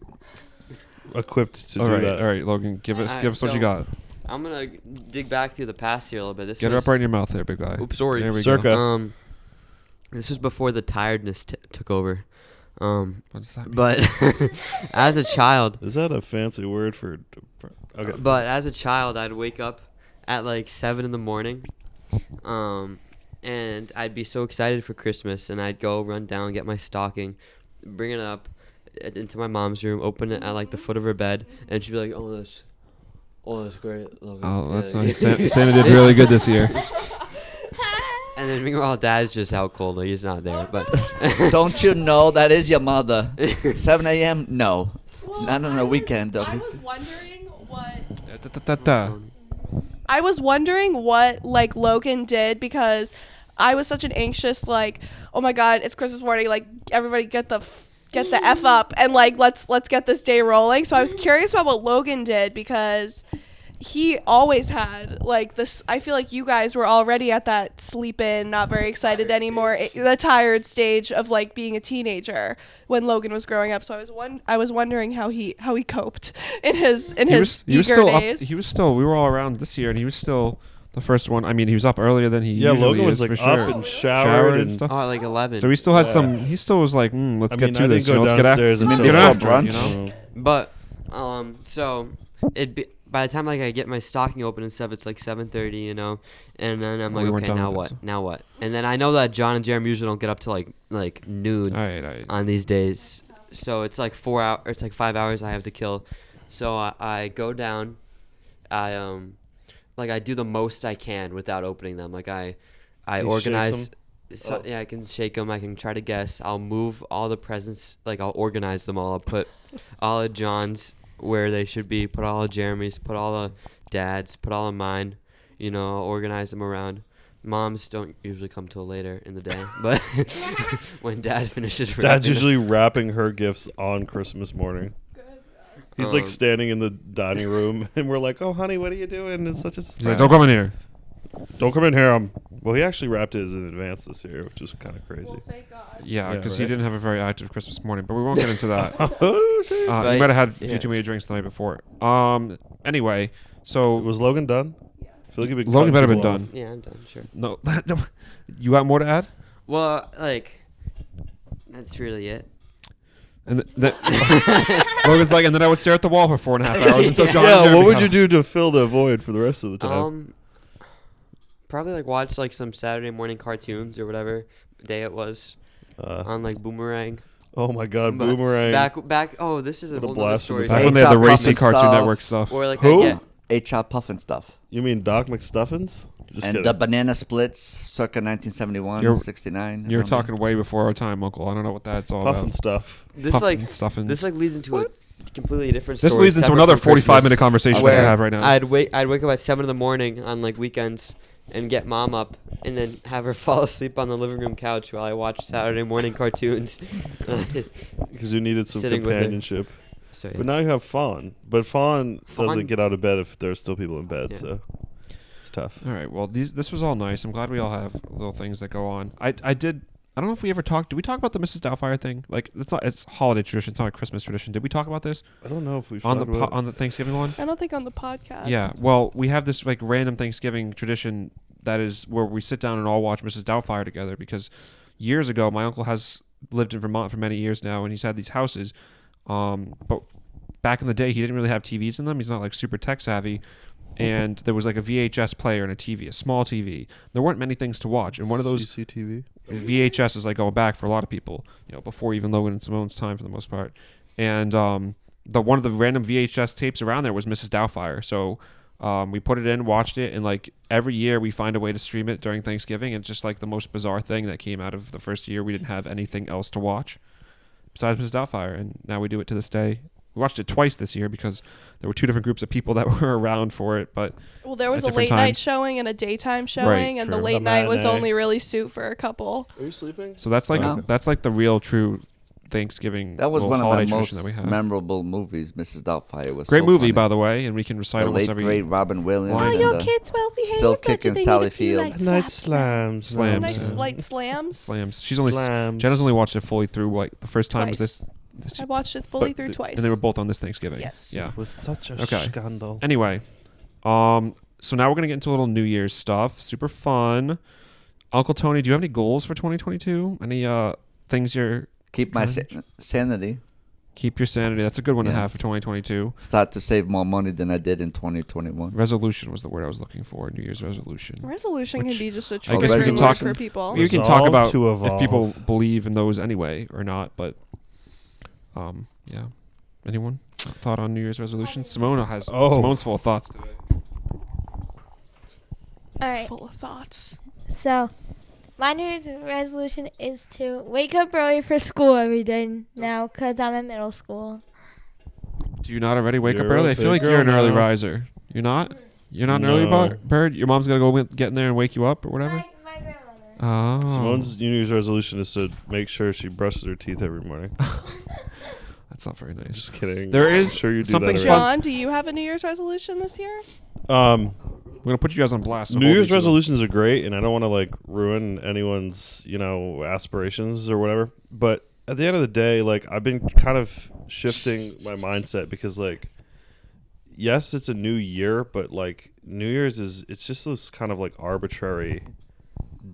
equipped to All do right, that. all right, Logan, give us Alright, what you so- got. I'm gonna dig back through the past here a little bit. This Get it was, up right in your mouth there, big guy. Oops, sorry. There we Circa. go. This was before the tiredness took over. What does that mean? But as a child, Is that a fancy word for? Okay. but as a child, I'd wake up at like 7 in the morning, and I'd be so excited for Christmas, and I'd go run down, get my stocking, bring it up into my mom's room, open it at like the foot of her bed, and she'd be like, "Oh, that's great." Logan." Oh, that's Yeah. nice. Santa did really good this year. And then meanwhile, Dad's just out cold. Like, he's not there. But Don't you know that is your mother? 7 a.m. No. Not on a weekend, though. I was wondering what Da-da-da-da. I was wondering what like Logan did because I was such an anxious like, oh my god, it's Christmas morning, like everybody get the F up and like let's get this day rolling. So I was curious about what Logan did because he always had like this. I feel like you guys were already at that sleep in, not very excited anymore, the tired stage of like being a teenager when Logan was growing up. So I was wondering how he coped in his He was eager still up. days. He was still. We were all around this year, and he was still the first one. I mean, he was up earlier than he Yeah, usually Logan was is, like for up sure. and showered and stuff. oh, like 11. So he still had Yeah. some. He still was like, let's I get mean, to I this. didn't go Let's get after. downstairs Let's until get after. before it, you brunch. know? But so it'd be by the time like I get my stocking open and stuff, it's like 7:30, you know, and then I'm Well, like, we weren't okay, done now with what? it, so- Now what? And then I know that John and Jeremy usually don't get up to like noon All right. on these days, so it's like 4 hours. It's like 5 hours I have to kill. So I go down, I do the most I can without opening them. Like I He organize. shakes 'em? So, Oh. yeah, I can shake them. I can try to guess. I'll move all the presents. Like I'll organize them all. I'll put all of John's where they should be. Put all of Jeremy's. Put all of Dad's. Put all of mine. You know, I'll organize them around. Moms don't usually come till later in the day, but when Dad finishes, Dad's wrapping usually wrapping her gifts on Christmas morning. He's like standing in the dining room, and we're like, "Oh, honey, what are you doing?" It's such a He's like, surprise. don't come in here. Don't come in here. Well, he actually wrapped his in advance this year, which is kind of crazy. Thank God. Yeah, Yeah, because he right. deel didn't have a very active Christmas morning, but we won't get into that. Oh, shit. You Right. might have had a few Yeah. too many drinks the night before. Anyway, so Was Logan done? I feel like he'd been Logan cutting better been people done. off. Yeah, I'm done. Sure. No, you got more to add? Well, like that's really it. And Logan's like, and then I would stare at the wall for 4.5 hours until John. and Yeah, Jeremy what would come. you do to fill the void for the rest of the time? Probably like watch like some Saturday morning cartoons or whatever day it was on like Boomerang. Oh my God, But Boomerang! Back. Oh, this is a What a whole nother blast from the story. Back past. when they had the H.R. racy Puffin Cartoon stuff. Network stuff. Or like Who? Yeah. H.R. Puffin stuff. You mean Doc McStuffins? Just And kidding. the Banana Splits, circa 1971, You're- 69. You're around talking way before our time, Uncle. I don't know what that's all Puffin about. stuff. This Puffin like stuffing. this like leads into a completely different. This story leads into separate another from Christmas, 45-minute conversation we where can have right now. I'd wake up at 7 a.m. on like weekends and get mom up and then have her fall asleep on the living room couch while I watch Saturday morning cartoons. Because you needed some Sitting with it. companionship. So, But now you have Fawn. But Fawn Fawn- doesn't get out of bed if there's still people in bed, Yeah. so it's tough. All right. Well, this was all nice. I'm glad we all have little things that go on. I don't know if we ever talked. Did we talk about the Mrs. Doubtfire thing? Like, it's holiday tradition. It's not a Christmas tradition. Did we talk about this I don't know if we've on talked the about on the Thanksgiving one? I don't think on the podcast. Yeah. Well, we have this like random Thanksgiving tradition that is where we sit down and all watch Mrs. Doubtfire together because years ago my uncle has lived in Vermont for many years now and he's had these houses, but back in the day he didn't really have TVs in them. He's not like super tech savvy. And there was like a VHS player and a TV, a small TV. There weren't many things to watch. And one of those CCTV. VHS is like going back for a lot of people, before even Logan and Simone's time for the most part. And the one of the random VHS tapes around there was Mrs. Doubtfire. So we put it in, watched it, and like every year we find a way to stream it during Thanksgiving. It's just like the most bizarre thing that came out of the first year. We didn't have anything else to watch besides Mrs. Doubtfire, and now we do it to this day. We watched it twice this year because there were two different groups of people that were around for it. But Well, there was at a late different night times. showing and a daytime showing, and the true. late A night was matinee. only really suit for a couple. Are you sleeping? so that's like Wow. that's like the real true Thanksgiving. That was little one of holiday my tradition most that we have. memorable movies, Mrs. Doubtfire. Was Great so movie, funny. by the way, and we can recite The almost late, every great Robin Williams. line Oh, and your the kids well behaved. Still but do kicking they Sally need a few, Field. like, Night slaps? slams. Slams, Nice yeah. light slams. slams. She's only Slams. Jenna's only watched it fully through. Like the first time was Twice. this I watched it fully but through twice. and they were both on this Thanksgiving. Yes. Yeah. It was such a Okay. scandal. Anyway, so now we're gonna get into a little New Year's stuff. Super fun. Uncle Tony, do you have any goals for 2022? Any things you're Keep my Kind. sanity. keep your sanity? That's a good one to have Yes. for 2022. Start to save more money than I did in 2021. Resolution was the word I was looking for. New Year's resolution. Resolution Which can be just a I guess trigger we can word talk- for people. You can talk Resolve about to if people evolve. believe in those anyway or not, but yeah. Anyone thought on New Year's resolution? Simone's full of thoughts today. All right. Full of thoughts. So, my New Year's resolution is to wake up early for school every day now because I'm in middle school. Do you not already wake up You're a early? I feel big like you're girl an early now. riser. You're not? You're not an early No. bird? Your mom's going to get in there and wake you up or whatever? My grandmother. Oh. Simone's New Year's resolution is to make sure she brushes her teeth every morning. That's not very nice. Just kidding. There is I'm sure you do something that fun- already. John, do you have a New Year's resolution this year? We're going to put you guys on blast. so New hold Year's you to them. resolutions are great, and I don't want to like ruin anyone's aspirations or whatever. But at the end of the day, like I've been kind of shifting my mindset because like, yes, it's a new year, but like New Year's it's just this kind of like arbitrary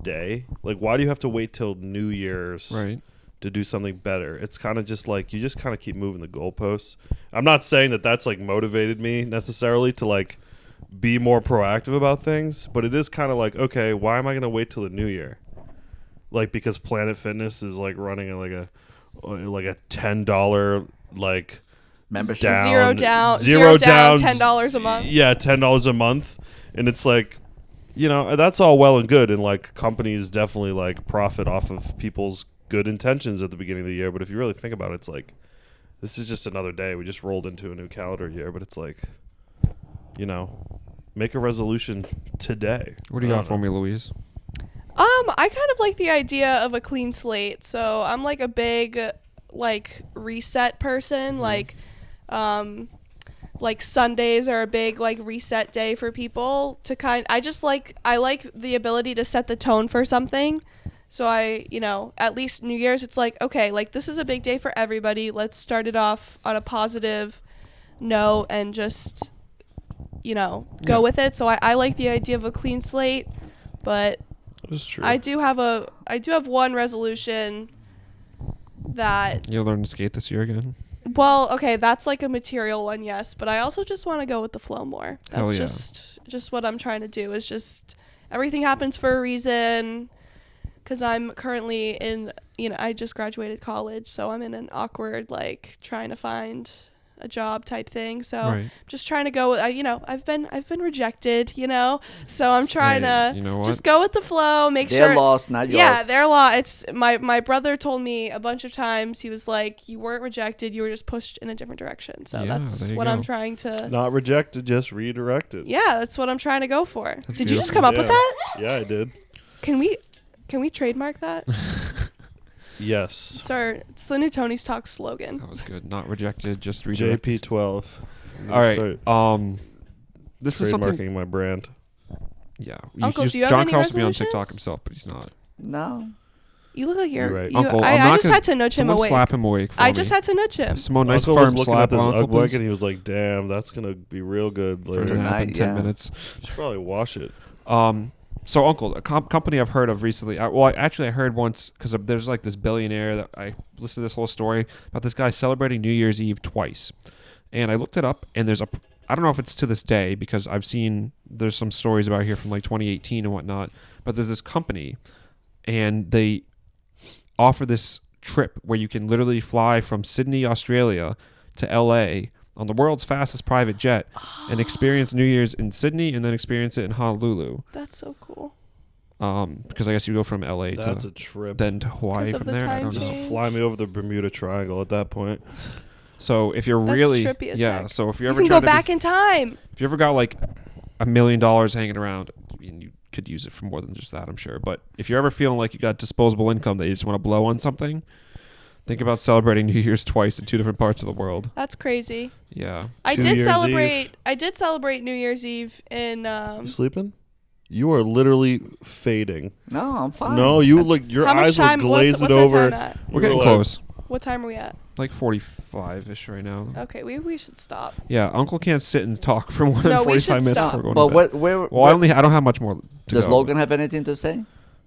day. Like, why do you have to wait till New Year's Right. to do something better? It's kind of just like you just kind of keep moving the goalposts. I'm not saying that that's like motivated me necessarily to like be more proactive about things, but it is kind of like, okay, why am I going to wait till the new year? Like, because Planet Fitness is like running at like a $10 like Membership. down, Zero down, $10 a month. Yeah, $10 a month, and it's like, that's all well and good, and like companies definitely like profit off of people's good intentions at the beginning of the year. But if you really think about it, it's like this is just another day. We just rolled into a new calendar year, but it's like, make a resolution today. What do you got for me, Louise? I kind of like the idea of a clean slate. So I'm like a big like reset person. Like Sundays are a big like reset day for people to I like the ability to set the tone for something. So at least New Year's, it's like, okay, like this is a big day for everybody. Let's start it off on a positive note and just, go with it. So I like the idea of a clean slate, but That's true. I do have one resolution that You learn to skate this year again. well, okay, that's like a material one, yes, but I also just want to go with the flow more. Hell That's yeah. just what I'm trying to do is just everything happens for a reason. Because I'm currently in, I just graduated college, so I'm in an awkward, like, trying to find a job type thing. So Right. just trying to go, I've been rejected, so I'm trying Hey, to you know what? just go with the flow, make Their sure. loss, not yours. Yeah, their law. It's my brother told me a bunch of times. He was like, "You weren't rejected. You were just pushed in a different direction." So Yeah, that's there you what go. I'm trying to. Not rejected, just redirected. Yeah, that's what I'm trying to go for. That's Did you just beautiful. come up with Yeah. that? Yeah, I did. Can we trademark that? Yes. It's the new Tony's Talk slogan. That was good. Not rejected, just redirected. JP12. All right. This is something. Trademarking my brand. Yeah. Uncle, do you have John any can also be on TikTok resolutions? himself, but he's not. No. You look like you're. You're right. You, Uncle, I'm I not just gonna- had to nudge him Someone awake. slap him awake for I me. just had to nudge him. Simone, nice Uncle was firm looking slap at this on Uncle, Ugg book please. and he was like, "Damn, that's gonna be real good For it later." to You happen in Tonight, 10 yeah. minutes. should probably wash it. So Uncle, a company I've heard of recently. I heard once because there's like this billionaire that I listened to this whole story about this guy celebrating New Year's Eve twice, and I looked it up. And I don't know if it's to this day because I've seen there's some stories about here from like 2018 and whatnot. But there's this company, and they offer this trip where you can literally fly from Sydney, Australia, to LA on the world's fastest private jet and experience New Year's in Sydney and then experience it in Honolulu. That's so cool. Because I guess you go from LA That's to a trip. then to Hawaii 'Cause of from the there. I time don't Just know. change. fly me over the Bermuda Triangle at that point. So if you're That's really trippy as yeah, heck. so if you're You ever can trying go to back in time. if you ever got like $1 million hanging around, I mean, you could use it for more than just that, I'm sure. But if you're ever feeling like you got disposable income that you just want to blow on something, think about celebrating New Year's twice in two different parts of the world. That's crazy. Yeah. I 2 did Year's celebrate. Eve. I did celebrate New Year's Eve in. You sleeping? You are literally fading. No, I'm fine. No, you look. Your How much eyes were time? glazed what's our over. time at? We're getting like- close. What time are we at? Like 45-ish right now. Okay, we should stop. Yeah, Uncle can't sit and talk for more than No, we 45 should minutes stop. before going But to bed. where Well, I don't have much more to does go. Logan have anything to say?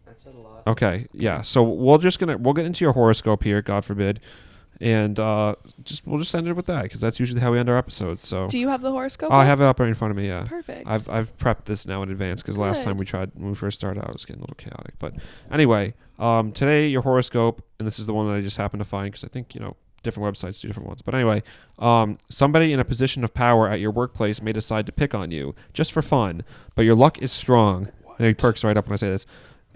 I've said a lot. Okay, yeah. So we'll get into your horoscope here, God forbid, and we'll just end it with that because that's usually how we end our episodes. So Do you have the horoscope? oh, I up? have it up right in front of me. Yeah, Perfect. I've prepped this now in advance because last time Good. when we first started out, it was getting a little chaotic. But anyway, today your horoscope, and this is the one that I just happened to find because I think different websites do different ones. But anyway, somebody in a position of power at your workplace may decide to pick on you just for fun, but your luck is strong. And he perks right up when I say this.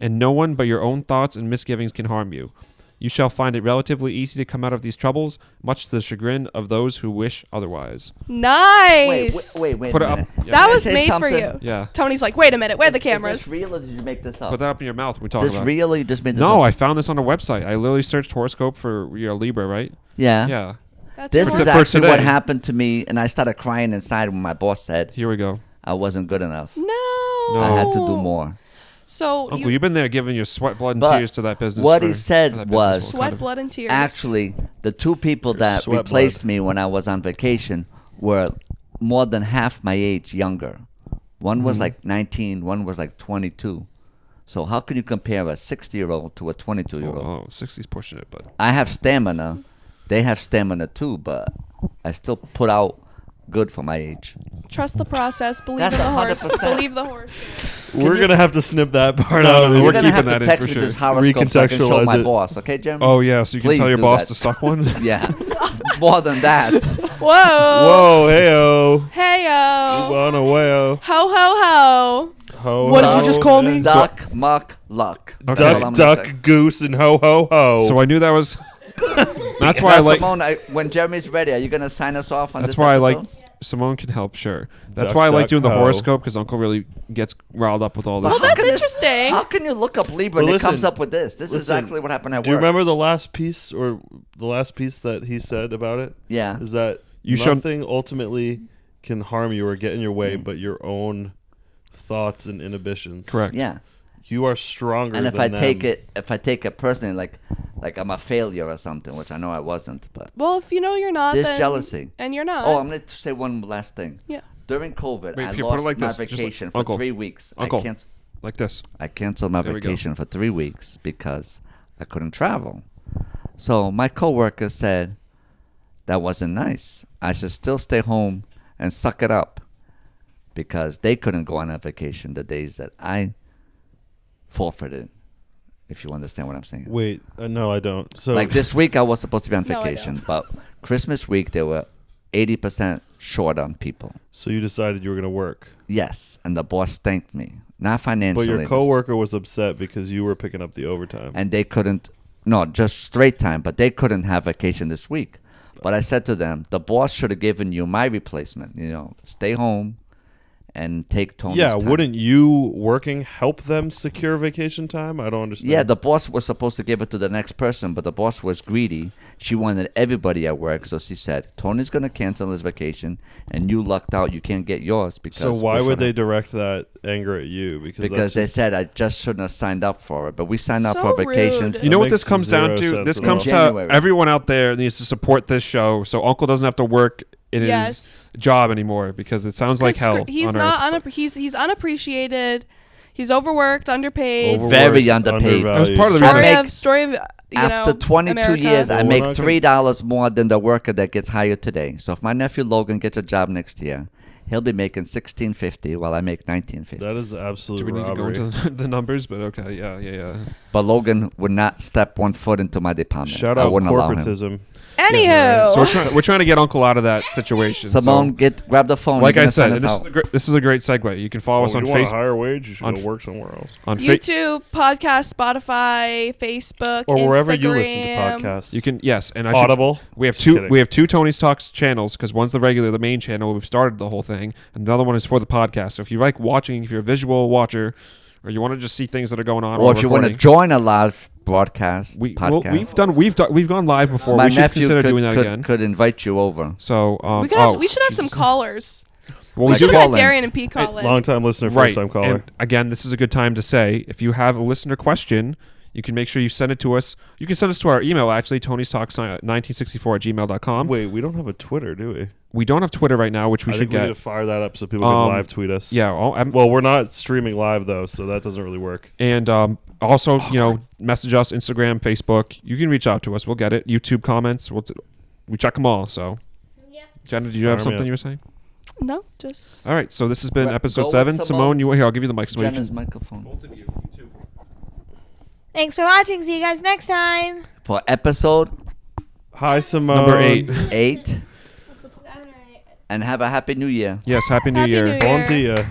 And no one but your own thoughts and misgivings can harm you. You shall find it relatively easy to come out of these troubles, much to the chagrin of those who wish otherwise. Nice. Wait. Put a it up. minute. Yeah. That Can I was say made something? for you. Yeah. Tony's like, wait a minute. Where are the Is cameras? this real or did you make this up? Put that up in your mouth when we talk This about it. real or you just made this No, up? I found this on a website. I literally searched horoscope for your Libra, right? Yeah. Yeah. That's This What's is it for actually what today? happened to me, and I started crying inside when my boss said Here we go. I wasn't good enough. No. I had to do more. So Uncle, you've been there giving your sweat, blood, and But tears to that business. what for- he said for that was- business. sweat, blood, and tears. Actually, the two people that Sweat replaced blood. me when I was on vacation were more than half my age younger. One was like 19, one was like 22. So how can you compare a 60-year-old to a 22-year-old? Oh, 60's pushing it, but I have stamina. They have stamina too, but I still put out good for my age. Trust the process. Believe That's in the horse. 100%. Believe the horse. We're gonna have to snip that part No, out. no, of we're You're it. gonna have keeping to that in text for me sure. this horoscope so I can show Recontextualize my it. boss, okay, Jeremy? oh yeah, so you can Please tell your do boss that. to suck one. Yeah, more than that. Whoa. Whoa, heyo. Heyo. On a whale. Ho ho ho. Ho, What did ho, you just call me? and Duck, muck, luck. Okay. That's all I'm Duck, gonna duck, say. goose, and ho, ho, ho. So I knew that was. That's why I Now, like. Simone, when Jeremy's ready, are you gonna sign us off on That's this why I like. episode? Simone can help, sure. That's Duck, why I like duck, doing the ho. horoscope because Uncle really gets riled up with all this. Well, stuff. that's Look at this. interesting. How can you look up Libra Well, and it comes listen, up with this? This is listen, exactly what happened at work. Do you remember the last piece that he said about it? Yeah. Is that You should- nothing ultimately can harm you or get in your way but your own thoughts and inhibitions. Correct. Yeah. You are stronger And if than I them. take it personally, like I'm a failure or something, which I know I wasn't, but Well, if you know you're not, there's then, jealousy. and you're not. Oh, I'm going to say one last thing. Yeah. During COVID, Wait, I Pete, put it lost like my this. Just like- vacation for Uncle. 3 weeks. Uncle. Like this. I canceled my There we go. vacation for 3 weeks because I couldn't travel. So my coworker said that wasn't nice. I should still stay home and suck it up because they couldn't go on a vacation the days that I forfeited, if you understand what I'm saying. Wait, no, I don't. So Like this week, I was supposed to be on No, I vacation, but Christmas week, they were 80% short on people. So you decided you were going to work. Yes, and the boss thanked me. Not But financially. your coworker was upset because you were picking up the overtime. And they couldn't, no, just straight time, but they couldn't have vacation this week. But I said to them, the boss should have given you my replacement, stay home and take Tony's time. Wouldn't you working help them secure vacation time? I don't understand. Yeah, the boss was supposed to give it to the next person, but the boss was greedy. She wanted everybody at work, so she said, Tony's going to cancel his vacation, and you lucked out. You can't get yours. Because So why would they direct that anger at you? Because they said I just shouldn't have signed up for it. But we signed up So for vacations. rude. You know what makes this comes zero down to? sense This at comes all. to everyone out there needs to support this show so Uncle doesn't have to work in Yes. his job anymore because it sounds like hell. He's on not Earth. he's unappreciated. He's overworked, underpaid. Very underpaid. That was part of the Story reason. of story of After 22 America. years, I Well, make we're not $3 more than the worker that gets hired today. So if my nephew Logan gets a job next year, he'll be making $16.50 while I make $19.50. That is absolute Do we need robbery. to go into the numbers? But okay, yeah. But Logan would not step one foot into my department. Shout I out wouldn't allow him. corporatism. Anywho, So we're trying to get Uncle out of that situation. Simone, so, grab the phone. like You're I gonna said, send and us out. this is a great segue. You can follow us on you want a Facebook. higher wage? You should on go f- work somewhere else. On YouTube, podcast, Spotify, Facebook, Or wherever you listen to Instagram. podcasts. You can and I Audible. We have Just two. kidding. We have two Tony's Talks channels because one's the main channel. We've started the whole thing, and the other one is for the podcast. So if you like watching, if you're a visual watcher, or you want to just see things that are going on, Or while if you want to recording, join a live broadcast, podcast. we've gone live before. my We should nephew consider doing that could, again. could invite you over. So We should have some callers. Well, We Like should have had call-ins. Darian and P call in. Long time listener, right. first time caller. And again, this is a good time to say if you have a listener question, you can make sure you send it to us. You can send us to our email actually, tonystalks1964@gmail.com. Wait, we don't have a Twitter, do we? We don't have Twitter right now, which we I should think we get. need to fire that up so people can live tweet us. Yeah. Well, we're not streaming live though, so that doesn't really work. And also, message us, Instagram, Facebook. You can reach out to us. We'll get it. YouTube comments. We check them all. So, Yeah. Jenna, did you have Fire me something up. you were saying? No, just All right. So this has been Right, episode go 7. with Simone, Simone. I'll give you the mic. Simone, you Jenna's can- microphone. both of you too. Thanks for watching. See you guys next time. For episode Hi, Simone. Number 8. 8. And have a happy new year. Yes. Happy New Happy Year. New Year. Bon dia.